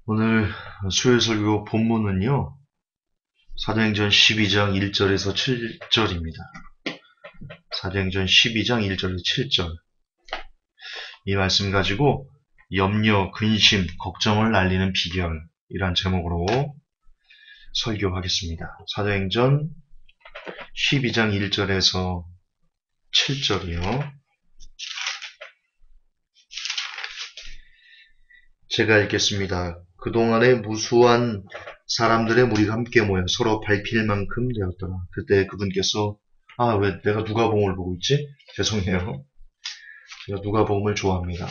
오늘 수요일 설교 본문은요, 사도행전 12장 1절에서 7절입니다. 사도행전 12장 1절에서 7절. 이 말씀 가지고 염려, 근심, 걱정을 날리는 비결이란 제목으로 설교하겠습니다. 사도행전 12장 1절에서 7절이요. 제가 읽겠습니다. 그동안에 무수한 사람들의 무리가 함께 모여 서로 밟힐 만큼 되었더라. 그때 그분께서 왜 내가 누가복음을 보고 있지? 죄송해요. 제가 누가복음을 좋아합니다.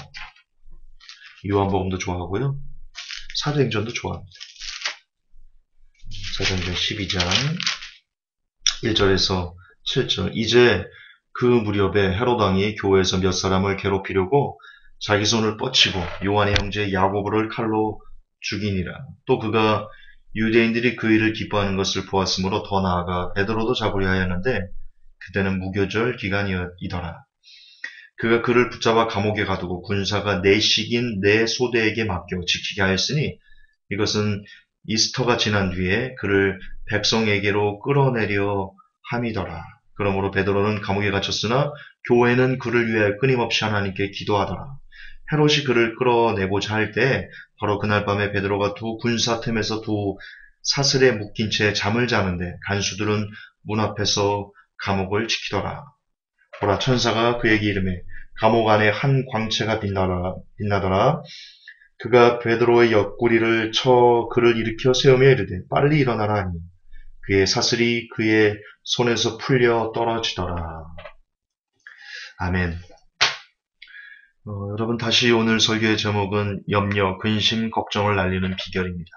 요한복음도 좋아하고요. 사도행전도 좋아합니다. 사도행전 12장 1절에서 7절. 이제 그 무렵에 헤롯 왕이 교회에서 몇 사람을 괴롭히려고 자기 손을 뻗치고 요한의 형제 야고보를 칼로 죽이니라. 또 그가 유대인들이 그 일을 기뻐하는 것을 보았으므로 더 나아가 베드로도 잡으려 하였는데 그때는 무교절 기간이더라. 그가 그를 붙잡아 감옥에 가두고 군사가 내식인 네 소대에게 맡겨 지키게 하였으니 이것은 이스터가 지난 뒤에 그를 백성에게로 끌어내려 함이더라. 그러므로 베드로는 감옥에 갇혔으나 교회는 그를 위하여 끊임없이 하나님께 기도하더라. 헤롯이 그를 끌어내고자 할 때 바로 그날 밤에 베드로가 두 군사 틈에서 두 사슬에 묶인 채 잠을 자는데 간수들은 문 앞에서 감옥을 지키더라. 보라, 천사가 그에게 이르매 감옥 안에 한 광채가 빛나더라. 그가 베드로의 옆구리를 쳐 그를 일으켜 세우며 이르되 빨리 일어나라 하니 그의 사슬이 그의 손에서 풀려 떨어지더라. 아멘. 여러분, 다시 오늘 설교의 제목은 염려, 근심, 걱정을 날리는 비결입니다.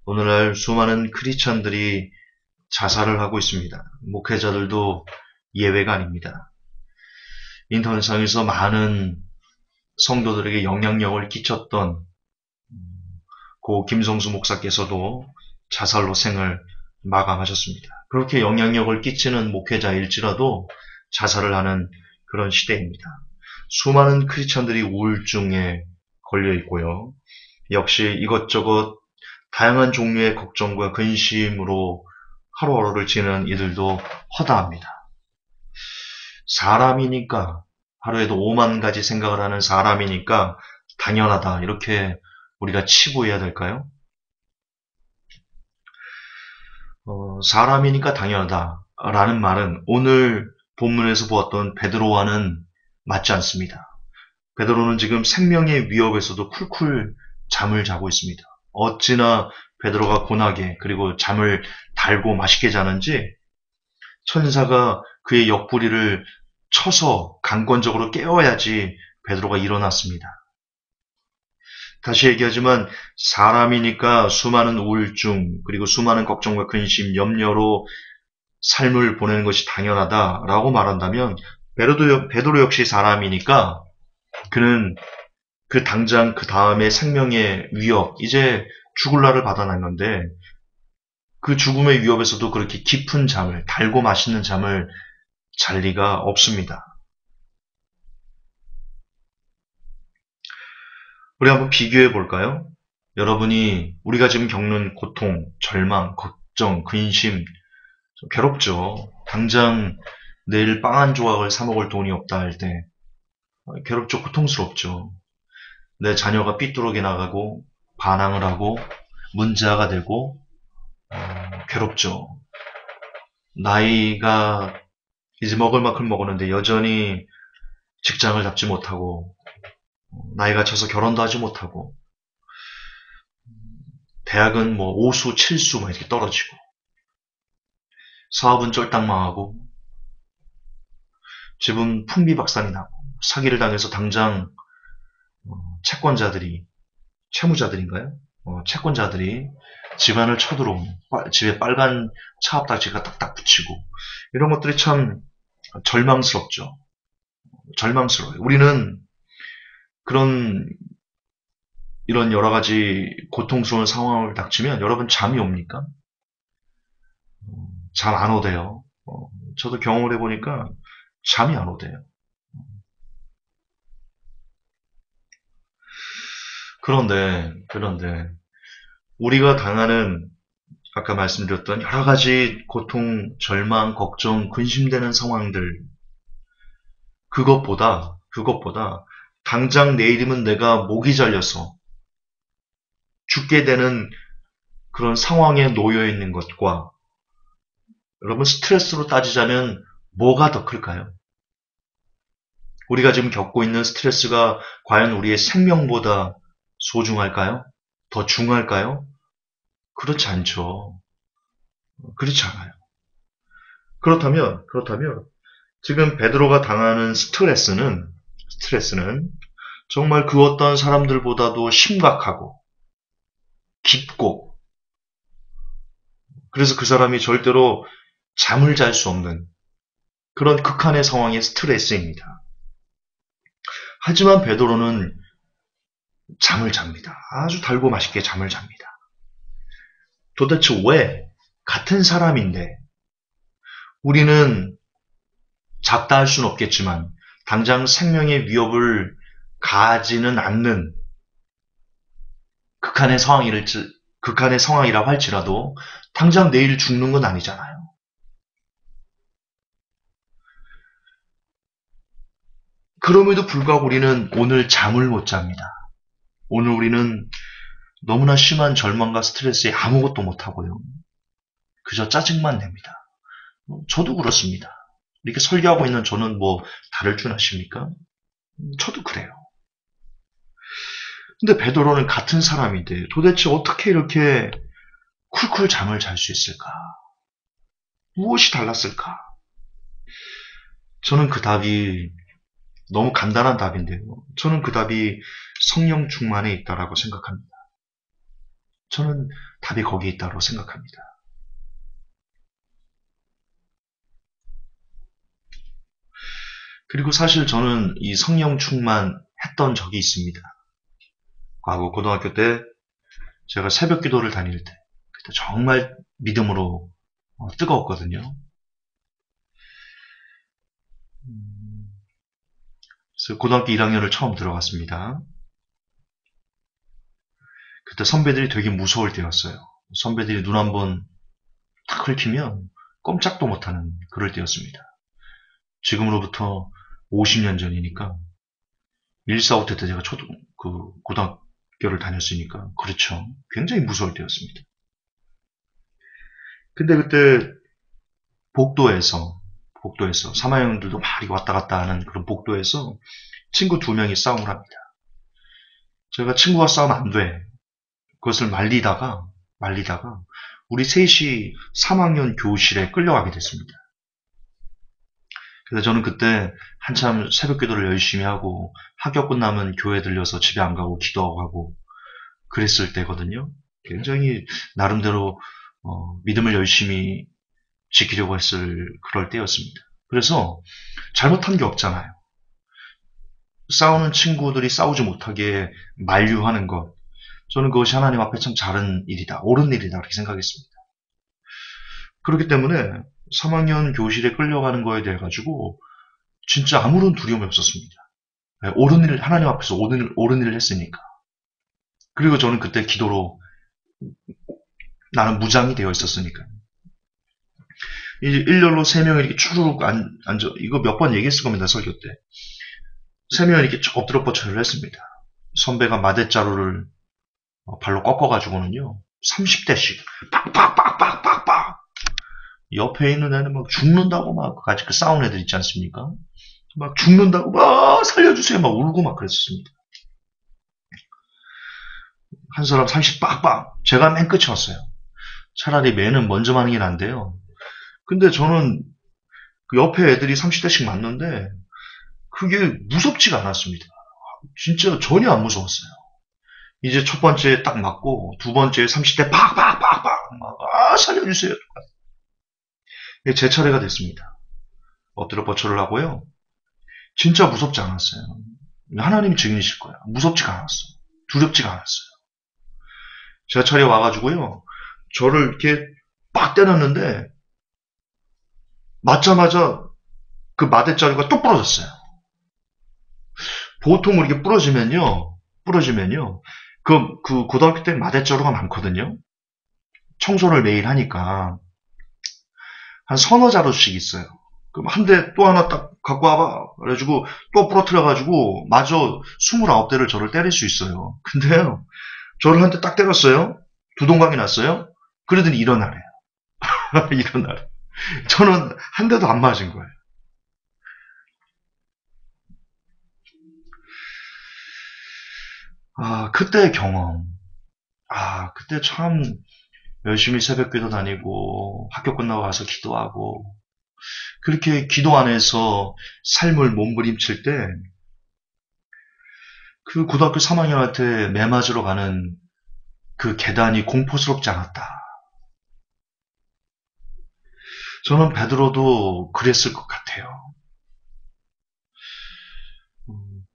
오늘날 수많은 크리스찬들이 자살을 하고 있습니다. 목회자들도 예외가 아닙니다. 인터넷상에서 많은 성도들에게 영향력을 끼쳤던 고 김성수 목사께서도 자살로 생을 마감하셨습니다. 그렇게 영향력을 끼치는 목회자일지라도 자살을 하는 그런 시대입니다. 수많은 크리스천들이 우울증에 걸려 있고요. 역시 이것저것 다양한 종류의 걱정과 근심으로 하루하루를 지내는 이들도 허다합니다. 사람이니까, 하루에도 5만 가지 생각을 하는 사람이니까 당연하다, 이렇게 우리가 치부해야 될까요? 사람이니까 당연하다라는 말은 오늘 본문에서 보았던 베드로와는 맞지 않습니다. 베드로는 지금 생명의 위협에서도 쿨쿨 잠을 자고 있습니다. 어찌나 베드로가 고나게 그리고 잠을 달고 맛있게 자는지 천사가 그의 옆구리를 쳐서 강권적으로 깨워야지 베드로가 일어났습니다. 다시 얘기하지만 사람이니까 수많은 우울증 그리고 수많은 걱정과 근심, 염려로 삶을 보내는 것이 당연하다라고 말한다면 베드로 역시 사람이니까 그는 그 당장 그 다음에 생명의 위협, 이제 죽을 날을 받아놨는데 그 죽음의 위협에서도 그렇게 깊은 잠을, 달고 맛있는 잠을 잘 리가 없습니다. 우리 한번 비교해 볼까요? 여러분이 우리가 지금 겪는 고통, 절망, 걱정, 근심, 괴롭죠. 당장 내일 빵 한 조각을 사 먹을 돈이 없다 할 때 괴롭죠. 고통스럽죠. 내 자녀가 삐뚤어게 나가고 반항을 하고 문제아가 되고 괴롭죠. 나이가 이제 먹을 만큼 먹었는데 여전히 직장을 잡지 못하고 나이가 차서 결혼도 하지 못하고 대학은 뭐 5수, 7수 막 이렇게 떨어지고 사업은 쫄딱 망하고 집은 풍비박산이 나고 사기를 당해서 당장 채권자들이 채무자들인가요? 채권자들이 집안을 쳐들어오는 집에 빨간 차압딱지가 딱딱 붙이고 이런 것들이 참 절망스럽죠. 절망스러워요. 우리는 그런 이런 여러 가지 고통스러운 상황을 닥치면 여러분 잠이 옵니까? 잠 안 오대요. 저도 경험을 해보니까 잠이 안 오대요. 그런데 우리가 당하는 아까 말씀드렸던 여러 가지 고통, 절망, 걱정, 근심되는 상황들, 그것보다 당장 내일이면 내가 목이 잘려서 죽게 되는 그런 상황에 놓여 있는 것과 여러분 스트레스로 따지자면 뭐가 더 클까요? 우리가 지금 겪고 있는 스트레스가 과연 우리의 생명보다 소중할까요? 더 중할까요? 그렇지 않죠. 그렇지 않아요. 그렇다면 지금 베드로가 당하는 스트레스는 정말 그 어떤 사람들보다도 심각하고 깊고 그래서 그 사람이 절대로 잠을 잘 수 없는 그런 극한의 상황의 스트레스입니다. 하지만 베드로는 잠을 잡니다. 아주 달고 맛있게 잠을 잡니다. 도대체 왜 같은 사람인데 우리는 작다 할 수는 없겠지만 당장 생명의 위협을 가하지는 않는 극한의 상황이라고 할지라도 당장 내일 죽는 건 아니잖아요. 그럼에도 불구하고 우리는 오늘 잠을 못 잡니다. 오늘 우리는 너무나 심한 절망과 스트레스에 아무것도 못하고요. 그저 짜증만 냅니다. 저도 그렇습니다. 이렇게 설교하고 있는 저는 뭐 다를 줄 아십니까? 저도 그래요. 근데 베드로는 같은 사람인데 도대체 어떻게 이렇게 쿨쿨 잠을 잘 수 있을까? 무엇이 달랐을까? 저는 그 답이 너무 간단한 답인데요. 저는 그 답이 성령 충만에 있다라고 생각합니다. 저는 답이 거기에 있다고 생각합니다. 그리고 사실 저는 이 성령 충만했던 적이 있습니다. 과거 고등학교 때 제가 새벽 기도를 다닐 때 그때 정말 믿음으로 뜨거웠거든요. 그래서 고등학교 1학년을 처음 들어갔습니다. 그때 선배들이 되게 무서울 때였어요. 선배들이 눈 한번 탁 긁히면 꼼짝도 못하는 그럴 때였습니다. 지금으로부터 50년 전이니까 145때 때 제가 고등학교를 다녔으니까 그렇죠. 굉장히 무서울 때였습니다. 근데 그때 복도에서 3학년들도 많이 왔다 갔다 하는 그런 복도에서 친구 2명이 싸움을 합니다. 제가 친구가 싸우면 안 돼. 그것을 말리다가 우리 셋이 3학년 교실에 끌려가게 됐습니다. 그래서 저는 그때 한참 새벽 기도를 열심히 하고 학교 끝나면 교회 들려서 집에 안 가고 기도하고 하고 그랬을 때거든요. 굉장히 나름대로 믿음을 열심히 지키려고 했을 그럴 때였습니다. 그래서 잘못한 게 없잖아요. 싸우는 친구들이 싸우지 못하게 만류하는 것. 저는 그것이 하나님 앞에 참 잘한 일이다. 옳은 일이다. 그렇게 생각했습니다. 그렇기 때문에 3학년 교실에 끌려가는 거에 대해 가지고 진짜 아무런 두려움이 없었습니다. 옳은 일, 하나님 앞에서 옳은 일을 했으니까. 그리고 저는 그때 기도로 나는 무장이 되어 있었으니까. 이제 일렬로 3명이 이렇게 추르륵 앉아, 이거 몇 번 얘기했을 겁니다, 설교 때. 3명이 이렇게 엎드려 뻗쳐를 했습니다. 선배가 마대자루를 발로 꺾어가지고는요, 30대씩, 빡빡빡빡빡빡! 옆에 있는 애는 막 죽는다고 막, 같이 그 싸운 애들 있지 않습니까? 막 죽는다고 막 살려주세요 막 울고 막 그랬었습니다. 한 사람 30 빡빡. 제가 맨 끝에 왔어요. 차라리 매는 먼저 맞는 게 난데요. 근데 저는 그 옆에 애들이 30대씩 맞는데 그게 무섭지가 않았습니다. 진짜 전혀 안 무서웠어요. 이제 첫 번째 딱 맞고 두 번째 30대 팍팍팍팍 막 살려주세요. 제 차례가 됐습니다. 엎드려 뻗쳐를 하고요. 진짜 무섭지 않았어요. 하나님이 증인이실 거예요. 무섭지가 않았어요. 두렵지가 않았어요. 제 차례 와가지고요. 저를 이렇게 빡 때렸는데 맞자마자 그 마대자루가 또 부러졌어요. 보통 이렇게 부러지면요. 그 고등학교 때 마대자루가 많거든요. 청소를 매일 하니까 한 서너 자루씩 있어요. 그럼 한 대 또 하나 딱 갖고 와봐. 그래가지고 또 부러뜨려가지고 마저 29대를 저를 때릴 수 있어요. 근데요, 저를 한 대 딱 때렸어요. 두 동강이 났어요. 그러더니 일어나래요. 일어나래. 저는 한 대도 안 맞은 거예요. 아, 그때의 경험. 아, 그때 참 열심히 새벽기도 다니고 학교 끝나고 가서 기도하고 그렇게 기도 안에서 삶을 몸부림칠 때 그 고등학교 3학년한테 매 맞으러 가는 그 계단이 공포스럽지 않았다. 저는 베드로도 그랬을 것 같아요.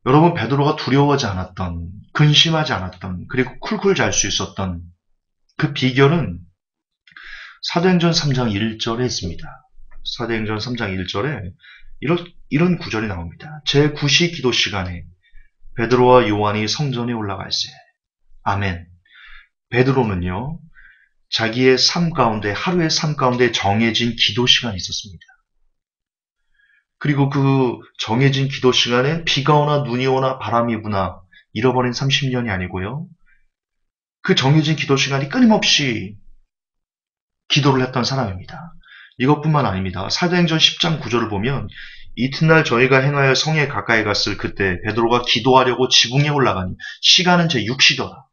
여러분, 베드로가 두려워하지 않았던, 근심하지 않았던, 그리고 쿨쿨 잘 수 있었던 그 비결은 사도행전 3장 1절에 있습니다. 사도행전 3장 1절에 이런 구절이 나옵니다. 제9시 기도 시간에 베드로와 요한이 성전에 올라갈세. 아멘. 베드로는요, 자기의 삶 가운데, 하루의 삶 가운데 정해진 기도 시간이 있었습니다. 그리고 그 정해진 기도 시간에 비가 오나 눈이 오나 바람이 부나 잃어버린 30년이 아니고요. 그 정해진 기도 시간이 끊임없이 기도를 했던 사람입니다. 이것뿐만 아닙니다. 사도행전 10장 9절을 보면 이튿날 저희가 행하여 성에 가까이 갔을 그때 베드로가 기도하려고 지붕에 올라가니 시간은 제6시더라.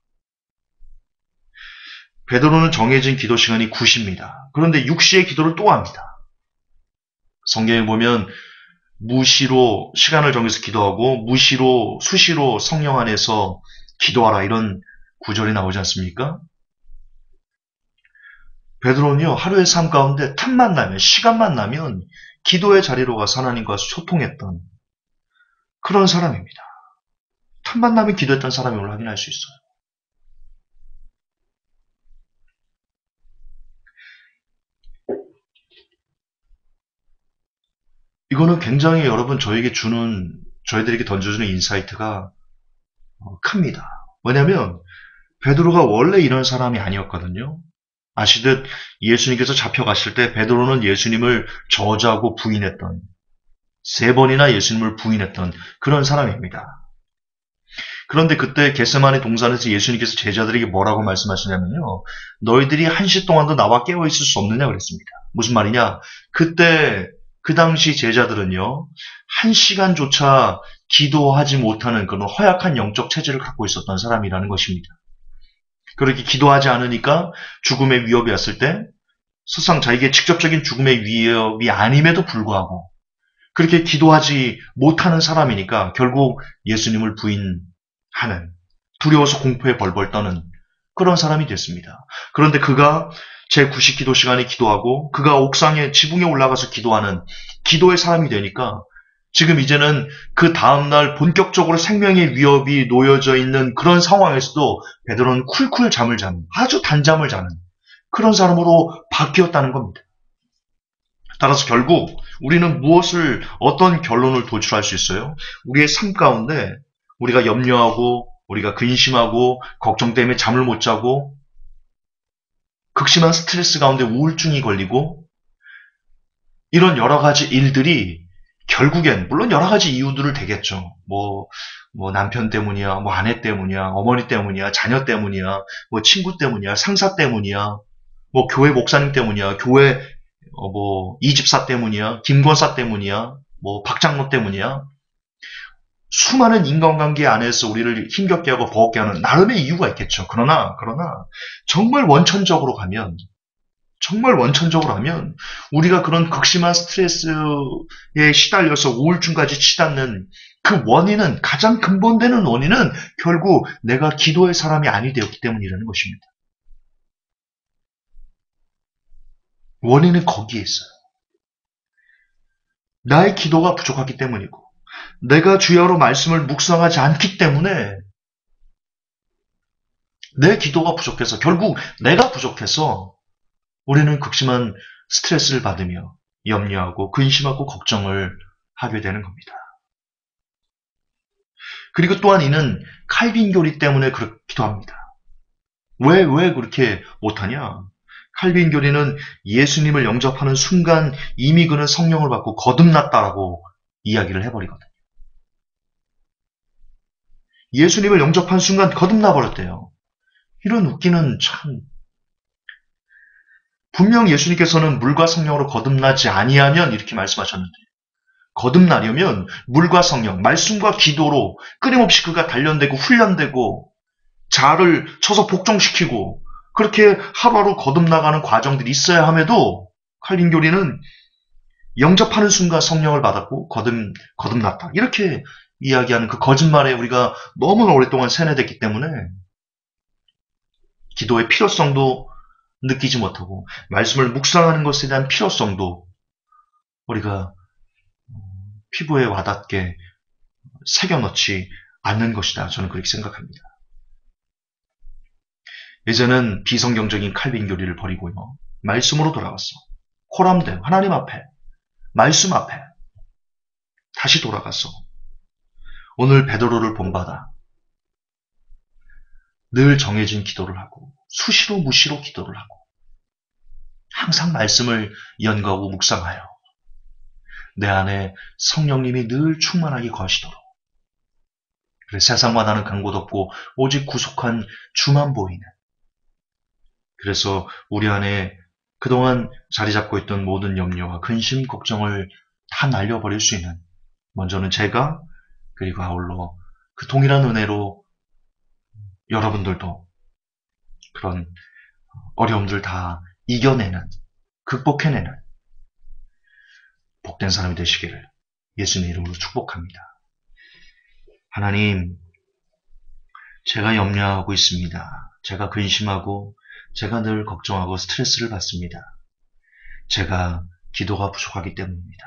베드로는 정해진 기도 시간이 9시입니다. 그런데 6시에 기도를 또 합니다. 성경에 보면 무시로 시간을 정해서 기도하고 무시로 수시로 성령 안에서 기도하라 이런 구절이 나오지 않습니까? 베드로는요, 하루의 삶 가운데 틈만 나면, 시간만 나면 기도의 자리로 가서 하나님과 소통했던 그런 사람입니다. 틈만 나면 기도했던 사람임을 확인할 수 있어요. 이거는 굉장히 여러분 저희들에게 던져주는 인사이트가 큽니다. 왜냐하면 베드로가 원래 이런 사람이 아니었거든요. 아시듯 예수님께서 잡혀갔을 때 베드로는 예수님을 저주하고 부인했던, 3번이나 예수님을 부인했던 그런 사람입니다. 그런데 그때 겟세마네 동산에서 예수님께서 제자들에게 뭐라고 말씀하시냐면요. 너희들이 1시 동안도 나와 깨어있을 수 없느냐 그랬습니다. 무슨 말이냐? 그때 그 당시 제자들은요. 1시간조차 기도하지 못하는 그런 허약한 영적 체질을 갖고 있었던 사람이라는 것입니다. 그렇게 기도하지 않으니까 죽음의 위협이 왔을 때 설상 자기에게 직접적인 죽음의 위협이 아님에도 불구하고 그렇게 기도하지 못하는 사람이니까 결국 예수님을 부인하는, 두려워서 공포에 벌벌 떠는 그런 사람이 됐습니다. 그런데 그가 제9시 기도 시간에 기도하고 그가 옥상에 지붕에 올라가서 기도하는 기도의 사람이 되니까 지금 이제는 그 다음날 본격적으로 생명의 위협이 놓여져 있는 그런 상황에서도 베드로는 쿨쿨 잠을 자는, 아주 단잠을 자는 그런 사람으로 바뀌었다는 겁니다. 따라서 결국 우리는 어떤 결론을 도출할 수 있어요? 우리의 삶 가운데 우리가 염려하고 우리가 근심하고 걱정 때문에 잠을 못 자고 극심한 스트레스 가운데 우울증이 걸리고 이런 여러 가지 일들이 결국엔 물론 여러 가지 이유들을 대겠죠. 뭐 남편 때문이야, 뭐 아내 때문이야, 어머니 때문이야, 자녀 때문이야, 뭐 친구 때문이야, 상사 때문이야, 뭐 교회 목사님 때문이야, 교회 뭐 이집사 때문이야, 김권사 때문이야, 뭐 박장로 때문이야. 수많은 인간관계 안에서 우리를 힘겹게 하고 버겁게 하는 나름의 이유가 있겠죠. 그러나 정말 원천적으로 가면 우리가 그런 극심한 스트레스에 시달려서 우울증까지 치닫는 그 원인은, 가장 근본되는 원인은 결국 내가 기도의 사람이 아니 되었기 때문이라는 것입니다. 원인은 거기에 있어요. 나의 기도가 부족하기 때문이고 내가 주야로 말씀을 묵상하지 않기 때문에 내 기도가 부족해서, 결국 내가 부족해서 우리는 극심한 스트레스를 받으며 염려하고 근심하고 걱정을 하게 되는 겁니다. 그리고 또한 이는 칼빈 교리 때문에 그렇기도 합니다. 왜 그렇게 못하냐? 칼빈 교리는 예수님을 영접하는 순간 이미 그는 성령을 받고 거듭났다라고 이야기를 해버리거든요. 예수님을 영접한 순간 거듭나 버렸대요. 이런 웃기는 참. 분명 예수님께서는 물과 성령으로 거듭나지 아니하면 이렇게 말씀하셨는데, 거듭나려면 물과 성령, 말씀과 기도로 끊임없이 그가 단련되고 훈련되고 자아를 쳐서 복종시키고 그렇게 하루하루 거듭나가는 과정들이 있어야 함에도 칼빈 교리는 영접하는 순간 성령을 받았고 거듭났다. 이렇게 이야기하는 그 거짓말에 우리가 너무나 오랫동안 세뇌됐기 때문에 기도의 필요성도 느끼지 못하고 말씀을 묵상하는 것에 대한 필요성도 우리가 피부에 와닿게 새겨넣지 않는 것이다. 저는 그렇게 생각합니다. 이제는 비성경적인 칼빈 교리를 버리고요. 말씀으로 돌아갔어. 코람된 하나님 앞에, 말씀 앞에 다시 돌아갔어. 오늘 베드로를 본받아 늘 정해진 기도를 하고 수시로 무시로 기도를 하고 항상 말씀을 연구하고 묵상하여 내 안에 성령님이 늘 충만하게 거하시도록 그래 세상과 나는 간곳 없고 오직 구속한 주만 보이는 그래서 우리 안에 그동안 자리 잡고 있던 모든 염려와 근심, 걱정을 다 날려버릴 수 있는 먼저는 제가 그리고 아울러 그 동일한 은혜로 여러분들도 그런 어려움들 다 이겨내는, 극복해내는 복된 사람이 되시기를 예수님의 이름으로 축복합니다. 하나님, 제가 염려하고 있습니다. 제가 근심하고 제가 늘 걱정하고 스트레스를 받습니다. 제가 기도가 부족하기 때문입니다.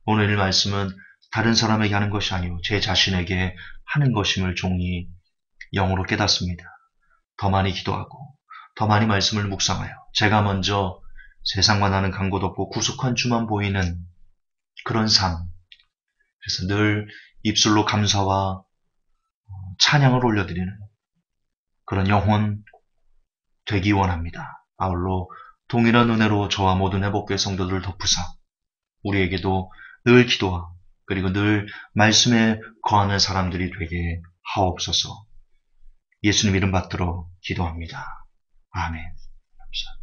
오늘 이 말씀은 다른 사람에게 하는 것이 아니오 제 자신에게 하는 것임을 종이 영으로 깨닫습니다. 더 많이 기도하고 더 많이 말씀을 묵상하여 제가 먼저 세상과 나는 간곳 없고 구속한 주만 보이는 그런 삶 그래서 늘 입술로 감사와 찬양을 올려드리는 그런 영혼 되기 원합니다. 아울러 동일한 은혜로 저와 모든 회복교회 성도들을 덮으사 우리에게도 늘 기도와 그리고 늘 말씀에 거하는 사람들이 되게 하옵소서. 예수님 이름 받들어 기도합니다. 아멘. 감사합니다.